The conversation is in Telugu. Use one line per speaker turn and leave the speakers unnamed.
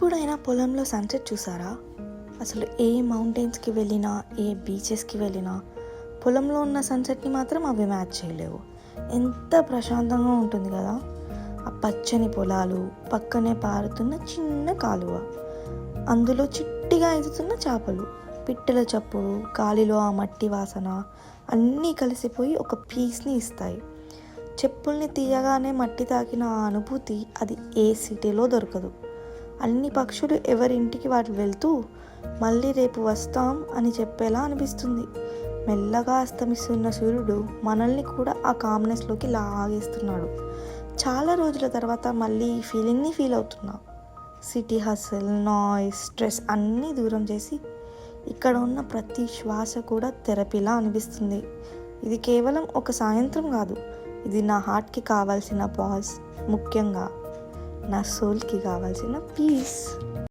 ఎప్పుడైనా పొలంలో సన్సెట్ చూసారా? అసలు ఏ మౌంటైన్స్కి వెళ్ళినా, ఏ బీచెస్కి వెళ్ళినా పొలంలో ఉన్న సన్సెట్ని మాత్రం అవి మ్యాచ్ చేయలేవు. ఎంత ప్రశాంతంగా ఉంటుంది కదా. ఆ పచ్చని పొలాలు, పక్కనే పారుతున్న చిన్న కాలువ, అందులో చిట్టిగా ఎదుగుతున్న చేపలు, పిట్టల చప్పుడు, గాలిలో ఆ మట్టి వాసన అన్నీ కలిసిపోయి ఒక పీస్ని ఇస్తాయి. చెప్పుల్ని తీయగానే మట్టి తాకిన ఆ అనుభూతి అది ఏ సిటీలో దొరకదు. అన్ని పక్షులు ఎవరింటికి వాటి వెళ్తూ మళ్ళీ రేపు వస్తాం అని చెప్పేలా అనిపిస్తుంది. మెల్లగా అస్తమిస్తున్న సూర్యుడు మనల్ని కూడా ఆ కామ్నెస్లోకి లాగేస్తున్నాడు. చాలా రోజుల తర్వాత మళ్ళీ ఈ ఫీలింగ్ని ఫీల్ అవుతున్నా. సిటీ హస్ల్, నాయిస్, స్ట్రెస్ అన్నీ దూరం చేసి ఇక్కడ ఉన్న ప్రతి శ్వాస కూడా థెరపీలా అనిపిస్తుంది. ఇది కేవలం ఒక సాయంత్రం కాదు, ఇది నా హార్ట్కి కావాల్సిన పాజ్, ముఖ్యంగా నా సోల్కి కావాల్సిన పీస్.